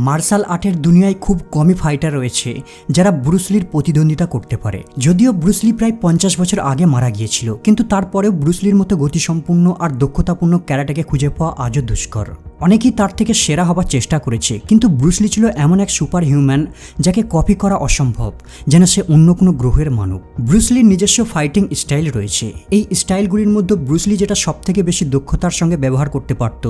Martial আর্টের দুনিয়ায় খুব কমই ফাইটার রয়েছে যারা ব্রুসলির প্রতিদ্বন্দ্বিতা করতে পারে। যদিও ব্রুসলি প্রায় 50 বছর আগে মারা গিয়েছিল, কিন্তু তারপরেও ব্রুসলির মতো গতিসম্পন্ন আর দক্ষতাপূর্ণ ক্যারাটেকে খুঁজে পাওয়া আজও দুষ্কর। অনেকেই তার থেকে সেরা হবার চেষ্টা করেছে, কিন্তু ব্রুসলি ছিল এমন এক সুপার হিউম্যান যাকে কপি করা অসম্ভব, যেন সে অন্য কোনো গ্রহের মানব। ব্রুসলির নিজস্ব ফাইটিং স্টাইল রয়েছে। এই স্টাইলগুলির মধ্যে ব্রুসলি যেটা সবথেকে বেশি দক্ষতার সঙ্গে ব্যবহার করতে পারত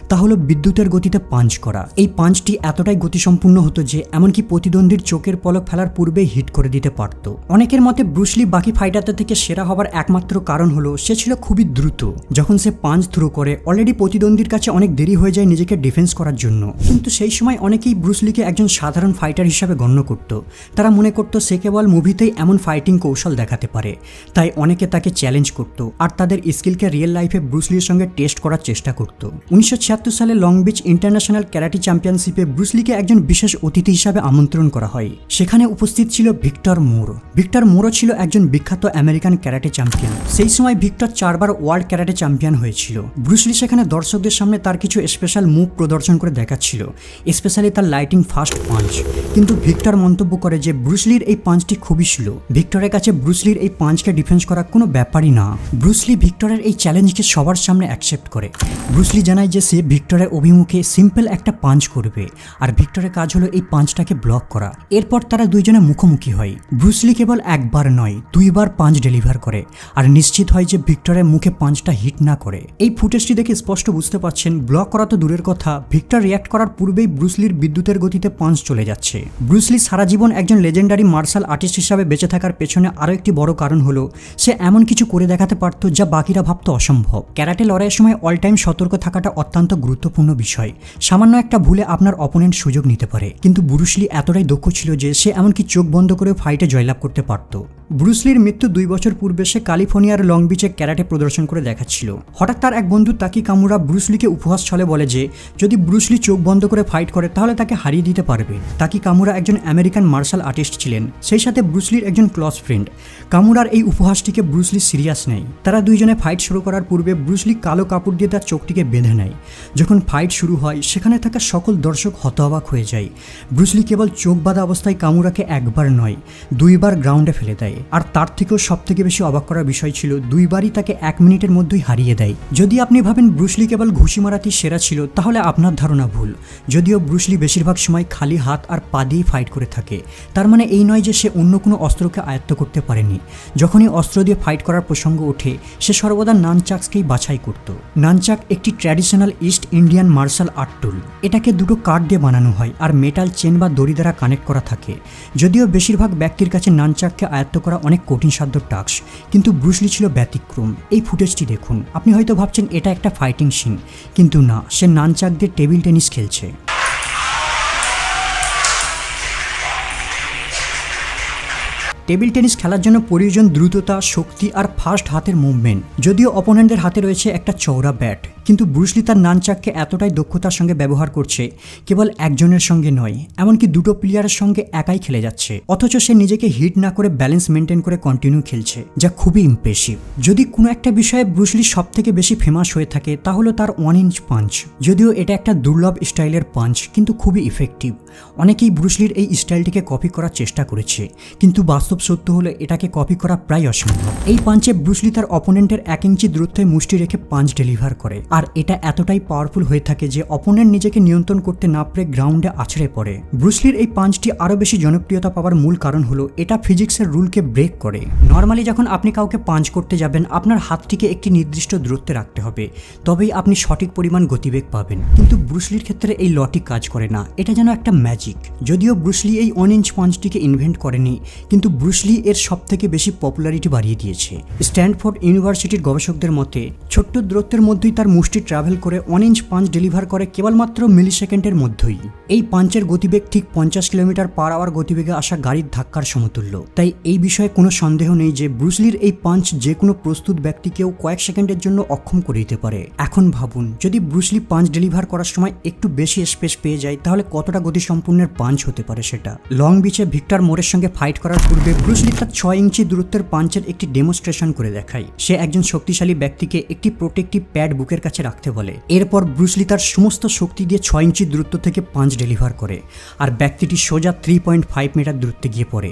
তা হলো বিদ্যুতের গতিতে পাঞ্চ করা। এই পাঞ্চটি এতটাই গতিসম্পন্ন হতো যে এমনকি প্রতিদ্বন্দ্বীর চোখের পলক ফেলার পূর্বেই হিট করে দিতে পারত। অনেকের মতে ব্রুসলি বাকি ফাইটারদের থেকে সেরা হবার একমাত্র কারণ হলো সে ছিল খুবই দ্রুত। যখন সে পাঞ্চ থ্রো করে অলরেডি প্রতিদ্বন্দ্বীর কাছে অনেক দেরি হয়ে যায় নিজেকে ডিফেন্স করার জন্য। কিন্তু সেই সময় অনেকেই ব্রুসলিকে একজন সাধারণ ফাইটার হিসাবে গণ্য করত। তারা মনে করত সে কেবল মুভিতেই এমন ফাইটিং কৌশল দেখাতে পারে, তাই অনেকে তাকে চ্যালেঞ্জ করত আর তাদের স্কিলকে রিয়েল লাইফে ব্রুসলির সঙ্গে টেস্ট করার চেষ্টা করত। 1976 সালে লং বিচ ইন্টারন্যাশনাল ক্যারাটে চ্যাম্পিয়নশিপে ব্রুসলিকে একজন বিশেষ অতিথি হিসাবে আমন্ত্রণ করা হয়। সেখানে উপস্থিত ছিল ভিক্টর মুর। ভিক্টর মুরও ছিল একজন বিখ্যাত আমেরিকান ক্যারাটে চ্যাম্পিয়ন। সেই সময় ভিক্টর 4 বার ওয়ার্ল্ড ক্যারাটে চ্যাম্পিয়ন হয়েছিল। ব্রুসলি সেখানে দর্শকদের সামনে তার কিছু স্পেশাল মুভ প্রদর্শন করে দেখাচ্ছিল, স্পেশালি তার লাইটিং ফাস্ট পাঞ্চ। কিন্তু ভিক্টর মন্তব্য করে যে ব্রুসলির এই পাঞ্চটি খুবই স্লো। ভিক্টরের কাছে ব্রুসলির এই পাঞ্চকে ডিফেন্স করা কোনো ব্যাপারই না। ব্রুসলি ভিক্টরের এই চ্যালেঞ্জকে সবার সামনে অ্যাকসেপ্ট করে। ব্রুসলি জানায় যে সে ভিক্টরের অভিমুখে সিম্পল একটা পাঞ্চ করবে, আর ভিক্টরের কাজ হলো এই পাঞ্চটাকে ব্লক করা। এরপর তারা দুইজনে মুখোমুখি হয়। ব্রুসলি কেবল একবার নয় 2 বার পাঞ্চ ডেলিভার করে আর নিশ্চিত হয় যে ভিক্টরের মুখে পাঞ্চটা হিট না করে। এই ফুটেজটি দেখে স্পষ্ট বুঝতে পারছেন ব্লক করা তো দূরের কথা, ভিক্টর রিয়াক্ট করার পূর্বেই ব্রুসলির বিদ্যুতের গতিতে পাঞ্চ চলে যাচ্ছে। ব্রুসলি সারা জীবন একজন লেজেন্ডারি মার্শাল আর্টিস্ট হিসাবে বেঁচে থাকার পেছনে আরও একটি বড় কারণ হলো সে এমন কিছু করে দেখাতে পারত যা বাকিরা ভাবত অসম্ভব। ক্যারাটে লড়াইয়ের সময় অল টাইম সতর্ক থাকাটা অত্যন্ত গুরুত্বপূর্ণ বিষয়। সামান্য একটা ভুলে আপনার অপোনেন্ট সুযোগ নিতে পারে, কিন্তু ব্রুসলি এতটাই দক্ষ ছিল যে সে এমনকি চোখ বন্ধ করে ফাইটে জয়লাভ করতে পারত। ব্রুসলির মৃত্যু 2 বছর পূর্বে সে ক্যালিফোর্নিয়ার লং বিচে ক্যারাটে প্রদর্শন করে দেখাচ্ছিল। হঠাৎ তার এক বন্ধু তাকি কামুরা ব্রুসলিকে উপহাস ছলে বলে যে যদি ব্রুসলি চোখ বন্ধ করে ফাইট করে তাহলে তাকে হারিয়ে দিতে পারবে। তাকি কামুরা একজন আমেরিকান মার্শাল আর্টিস্ট ছিলেন, সেই সাথে ব্রুসলির একজন ক্লোজ ফ্রেন্ড। কামুরার এই উপহাসটিকে ব্রুসলি সিরিয়াস নেয়। তারা দুইজনে ফাইট শুরু করার পূর্বে ব্রুসলি কালো কাপড় দিয়ে তার চোখটিকে বেঁধে নেয়। যখন ফাইট শুরু হয় সেখানে থাকা সকল দর্শক হতবাক হয়ে যায়। ব্রুসলি কেবল চোখ বাঁধা অবস্থায় কামুরাকে একবার নয় 2 বার গ্রাউন্ডে ফেলে দেয়, আর তার থেকেও সবথেকে বেশি অবাক করার বিষয় ছিল 2 বারই তাকে 1 মিনিটের মধ্যেই হারিয়ে দেয়। যদি আপনি ভাবেন ব্রুসলি কেবল ঘুষি মারাতেই সেরা ছিল তাহলে আপনার ধারণা ভুল। যদিও ব্রুসলি বেশিরভাগ সময় খালি হাত আর পা দিয়েই ফাইট করে থাকে, তার মানে এই নয় যে সে অন্য কোনো অস্ত্রকে আয়ত্ত করতে পারেনি। যখনই অস্ত্র দিয়ে ফাইট করার প্রসঙ্গ ওঠে সে সর্বদা নানচাকসকেই বাছাই করত। নানচাক একটি traditional East Indian martial art tool. এটাকে 2টো কাঠ দিয়ে বানানো হয় আর মেটাল চেন বা দড়ি দ্বারা কানেক্ট করা থাকে। যদিও বেশিরভাগ ব্যক্তির কাছে নানচাককে আয়ত্ত করা অনেক কঠিন সাধ্য টাস্ক, কিন্তু ব্রুসলি ছিল ব্যতিক্রম। এই ফুটেজটি দেখুন। আপনি হয়তো ভাবছেন এটা একটা ফাইটিং সিন, কিন্তু না, সে নানচাক দিয়ে টেবিল টেনিস খেলছে। টেবিল টেনিস খেলার জন্য প্রয়োজন দ্রুততা, শক্তি আর ফাস্ট হাতের মুভমেন্ট। যদিও অপোনেন্টদের হাতে রয়েছে একটা চওড়া ব্যাট, কিন্তু ব্রুসলি তার নানচাককে এতটাই দক্ষতার সঙ্গে ব্যবহার করছে কেবল একজনের সঙ্গে নয়, এমনকি 2টো প্লেয়ারের সঙ্গে একাই খেলে যাচ্ছে। অথচ সে নিজেকে হিট না করে ব্যালেন্স মেনটেন করে কন্টিনিউ খেলছে, যা খুবই ইমপ্রেসিভ। যদি কোনো একটা বিষয়ে ব্রুসলি সব থেকে বেশি ফেমাস হয়ে থাকে তা হলো তার 1 ইঞ্চ পাঞ্চ। যদিও এটা একটা দুর্লভ স্টাইলের পাঞ্চ, কিন্তু খুবই ইফেক্টিভ। অনেকেই ব্রুসলির এই স্টাইলটিকে কপি করার চেষ্টা করেছে, কিন্তু বাস্তব সত্য হলো এটাকে কপি করা প্রায় অসম্ভব। এই পাঞ্চে ব্রুসলি তার অপোনেন্টের 1 ইঞ্চি দূরত্বে মুষ্টি রেখে পাঞ্চ ডেলিভার করে, আর এটা এতটাই পাওয়ারফুল হয়ে থাকে যে অপোনেন্ট নিজেকে নিয়ন্ত্রণ করতে না পেরে গ্রাউন্ডে আছড়ে পড়ে। ব্রুসলির এই পাঞ্চটি আরও বেশি জনপ্রিয়তা পাওয়ার মূল কারণ হলো এটা ফিজিক্সের রুলকে ব্রেক করে। নর্মালি যখন আপনি কাউকে পাঞ্চ করতে যাবেন আপনার হাতটিকে একটি নির্দিষ্ট দূরত্বে রাখতে হবে, তবেই আপনি সঠিক পরিমাণ গতিবেগ পাবেন। কিন্তু ব্রুসলির ক্ষেত্রে এই লটি কাজ করে না, এটা যেন একটা ম্যাজিক। যদিও ব্রুসলি এই 1 ইঞ্চ পাঞ্চটিকে ইনভেন্ট করেনি, কিন্তু ব্রুসলি এর সবথেকে বেশি পপুলারিটি বাড়িয়ে দিয়েছে। স্ট্যানফোর্ড ইউনিভার্সিটির গবেষকদের মতে ছোট্ট দূরত্বের মধ্যেই তার মুষ্টি ট্রাভেল করে 1 ইঞ্চ পাঞ্চ ডেলিভার করে কেবলমাত্র মিলিসেকেন্ডের মধ্যেই। এই পাঞ্চের গতিবেগ ঠিক 50 কিলোমিটার/আওয়ার গতিবেগে আসা গাড়ির ধাক্কার সমতুল্য। তাই এই বিষয়ে কোনো সন্দেহ নেই যে ব্রুসলির এই পাঞ্চ যে কোনো প্রস্তুত ব্যক্তিকেও কয়েক সেকেন্ডের জন্য অক্ষম করে দিতে পারে। এখন ভাবুন যদি ব্রুসলি পাঞ্চ ডেলিভার করার সময় একটু বেশি স্পেস পেয়ে যায় তাহলে কতটা গতিসম্পন্নের পাঞ্চ হতে পারে সেটা। লং বিচে ভিক্টর মোরের সঙ্গে ফাইট করার পূর্বে ব্রুসলি তার 6 ইঞ্চি দূরত্বের পাঞ্চের একটি ডেমনস্ট্রেশন করে দেখায়। সে একজন শক্তিশালী ব্যক্তিকে একটি প্রোটেক্টিভ প্যাড বুকের কাছে রাখতে বলে। এরপর ব্রুসলি তার সমস্ত শক্তি দিয়ে 6 ইঞ্চি দূরত্ব থেকে পাঞ্চ ডেলিভার করে আর ব্যক্তিটি সোজা 3.5 মিটার দূরত্বে গিয়ে পড়ে।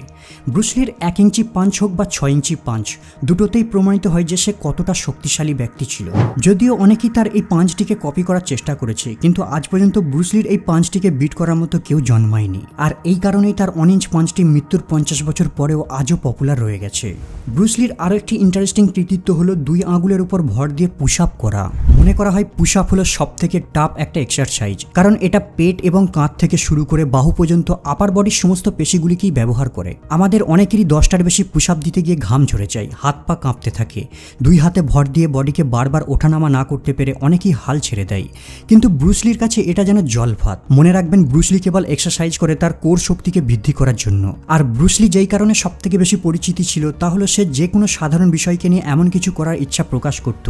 ব্রুসলির 1 ইঞ্চি পাঞ্চ হোক বা 6 ইঞ্চি পাঞ্চ, দুটোতেই প্রমাণিত হয় যে সে কতটা শক্তিশালী ব্যক্তি ছিল। যদিও অনেকেই তার এই পাঞ্চটিকে কপি করার চেষ্টা করেছে, কিন্তু আজ পর্যন্ত ব্রুসলির এই পাঞ্চটিকে বিট করার মতো কেউ জন্মায়নি। আর এই কারণেই তার 1 ইঞ্চ পাঞ্চটি মৃত্যুর 50 বছর পরেও আজও পপুলার রয়ে গেছে। ব্রুসলির আরও একটি ইন্টারেস্টিং কৃতিত্ব হলো 2 আঙুলের উপর ভর দিয়ে পুশ আপ করা। মনে করা হয় পুশ আপ হলো সব থেকে টাফ একটা এক্সারসাইজ, কারণ এটা পেট এবং কাঁধ থেকে শুরু করে বাহু পর্যন্ত আপার বডির সমস্ত পেশিগুলিকেই ব্যবহার করে। আমাদের অনেকেরই 10টার বেশি পুশ আপ দিতে গিয়ে ঘাম ঝরে যায়, হাত পা কাঁপতে থাকে। 2 হাতে ভর দিয়ে বডিকে বারবার ওঠানামা না করতে পেরে অনেকেই হাল ছেড়ে দেয়। কিন্তু ব্রুসলির কাছে এটা যেন জল ভাত। মনে রাখবেন, ব্রুসলি কেবল এক্সারসাইজ করে তার কোর শক্তিকে বৃদ্ধি করার জন্য। আর ব্রুসলি যেই কারণে সব থেকে বেশি পরিচিতি ছিল তা হলো সে যে কোনো সাধারণ বিষয়কে নিয়ে এমন কিছু করার ইচ্ছা প্রকাশ করত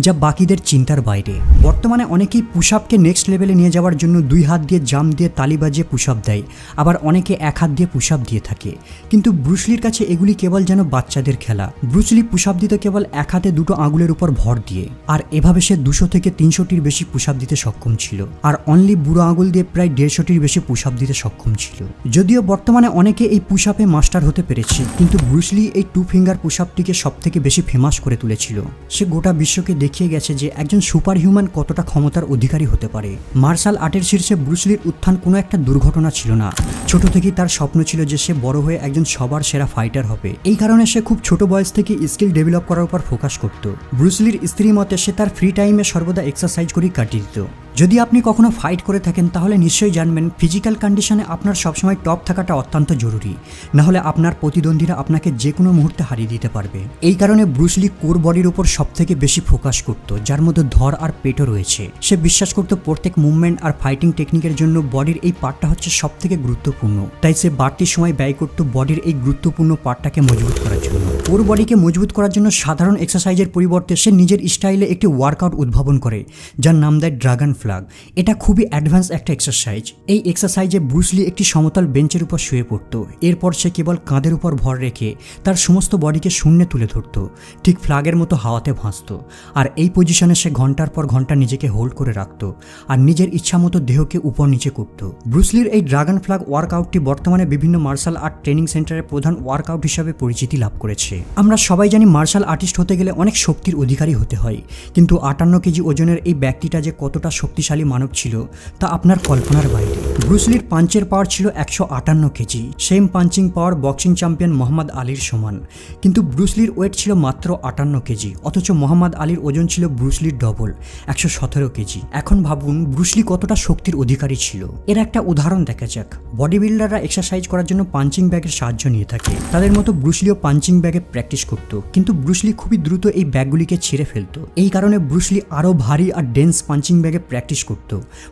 যা বাকিদের চিন্তার বাইরে। বর্তমানে অনেকেই পুশ আপকে নেক্সট লেভেলে নিয়ে যাওয়ার জন্য 2 হাত দিয়ে জাম্প দিয়ে তালি বাজিয়ে পুশ আপ দেয়, আবার অনেকে 1 হাত দিয়ে পুশ আপ দিয়ে থাকে। কিন্তু ব্রুসলির কাছে এগুলি কেবল যেন বাচ্চাদের খেলা। ব্রুসলি পুশ আপ দিত কেবল 1 হাতে 2টো আঙুলের উপর ভর দিয়ে, আর এভাবে সে 200 থেকে 300টির বেশি পুশ আপ দিতে সক্ষম ছিল। আর অনলি বুড়ো আঙুল দিয়ে প্রায় 150টির বেশি পুশ আপ দিতে সক্ষম ছিল। যদিও বর্তমানে অনেকে এই পুশ আপে মাস্টার হতে পেরেছে, কিন্তু ব্রুসলি এই 2 ফিঙ্গার পুশ আপটিকে সব থেকে বেশি ফেমাস করে তুলেছিল। সে গোটা বিশ্বকে দেখিয়ে গেছে যে একজন সুপার হিউম্যান কতটা ক্ষমতার অধিকারী হতে পারে। মার্শাল আর্টের শীর্ষে ব্রুসলির উত্থান কোনো একটা দুর্ঘটনা ছিল না। ছোট থেকেই তার স্বপ্ন ছিল যে সে বড় হয়ে একজন সবার সেরা ফাইটার হবে। এই কারণে সে খুব ছোট বয়স থেকে স্কিল ডেভেলপ করার উপর ফোকাস করত। ব্রুসলির স্ত্রী মতে সে তার ফ্রি টাইমে সর্বদা এক্সারসাইজ করেই কাটিয়ে দিত। যদি আপনি কখনো ফাইট করে থাকেন তাহলে নিশ্চয়ই জানবেন ফিজিক্যাল কন্ডিশনে আপনার সবসময় টপ থাকাটা অত্যন্ত জরুরি, নাহলে আপনার প্রতিদ্বন্দ্বীরা আপনাকে যে কোনো মুহূর্তে হারিয়ে দিতে পারবে। এই কারণে ব্রুসলি কোর বডির উপর সব থেকে বেশি ফোকাস করত, যার মধ্যে ধর আর পেটও রয়েছে। সে বিশ্বাস করত প্রত্যেক মুভমেন্ট আর ফাইটিং টেকনিকের জন্য বডির এই পার্টটা হচ্ছে সব থেকে গুরুত্বপূর্ণ। তাই সে বাড়তি সময় ব্যয় করত বডির এই গুরুত্বপূর্ণ পার্টটাকে মজবুত করার জন্য। কোর বডিকে মজবুত করার জন্য সাধারণ এক্সারসাইজের পরিবর্তে সে নিজের স্টাইলে একটি ওয়ার্কআউট উদ্ভাবন করে, যার নাম দেয় ড্রাগন ফ্লাগ। এটা খুবই অ্যাডভান্স একটা এক্সারসাইজ। এই এক্সারসাইজে ব্রুসলি একটি সমতল বেঞ্চের উপর শুয়ে পড়ত। এরপর সে কেবল কাঁধের উপর ভর রেখে তার সমস্ত বডিকে শূন্যে তুলে ধরত, ঠিক ফ্লাগের মতো হাওয়াতে ভাসত। আর এই পজিশনে সে ঘন্টার পর ঘন্টা নিজেকে হোল্ড করে রাখত আর নিজের ইচ্ছা মতো দেহকে উপর নিচে করত। ব্রুসলির এই ড্রাগন ফ্লাগ ওয়ার্কআউটটি বর্তমানে বিভিন্ন মার্শাল আর্ট ট্রেনিং সেন্টারের প্রধান ওয়ার্কআউট হিসাবে পরিচিতি লাভ করেছে। আমরা সবাই জানি মার্শাল আর্টিস্ট হতে গেলে অনেক শক্তির অধিকারী হতে হয়, কিন্তু 58 কেজি ওজনের এই ব্যক্তিটা যে কতটা শক্তিশালী মানব ছিল তা আপনার কল্পনার বাইরে। ব্রুসলির পাঞ্চের পাওয়ার ছিল 158 কেজি। সেম পাঞ্চিং পাওয়ার বক্সিং চ্যাম্পিয়ন মোহাম্মদ আলীর সমান, কিন্তু ব্রুসলির ওয়েট ছিল মাত্র 58 কেজি, অথচ মোহাম্মদ আলীর ওজন ছিল ব্রুসলির ডবল, 117 কেজি। এখন ভাবুন ব্রুসলি কতটা শক্তির অধিকারী ছিল। এর একটা উদাহরণ দেখা যাক। বডি বিল্ডাররা এক্সারসাইজ করার জন্য পাঞ্চিং ব্যাগের সাহায্য নিয়ে থাকে। তাদের মতো ব্রুসলিও পাঞ্চিং ব্যাগে প্র্যাকটিস করত, কিন্তু ব্রুসলি খুবই দ্রুত এই ব্যাগগুলিকে ছিঁড়ে ফেলত। এই কারণে ব্রুসলি আরও ভারী আর ডেন্স পাঞ্চিং ব্যাগে প্র্যাকটিস করত।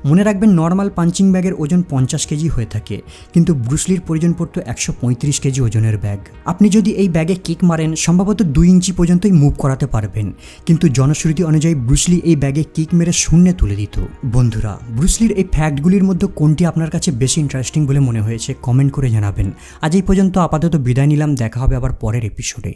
মনে রাখবেন, নর্মাল পাঞ্চিং ব্যাগের ওজন 50 কেজি হয়ে থাকে, কিন্তু ব্রুসলির প্রয়োজন পড়ত 135 কেজি ওজনের ব্যাগ। আপনি যদি এই ব্যাগে কিক মারেন সম্ভবত 2 ইঞ্চি পর্যন্তই মুভ করাতে পারবেন, কিন্তু জনশ্রুতি অনুযায়ী ব্রুসলি এই ব্যাগে কিক মেরে শূন্যে তুলে দিত। বন্ধুরা, ব্রুসলির এই ফ্যাক্টগুলির মধ্যে কোনটি আপনার কাছে বেশি ইন্টারেস্টিং বলে মনে হয়েছে কমেন্ট করে জানাবেন। আজ এই পর্যন্ত আপাতত বিদায় নিলাম, দেখা হবে আবার পরের এপিসোডে।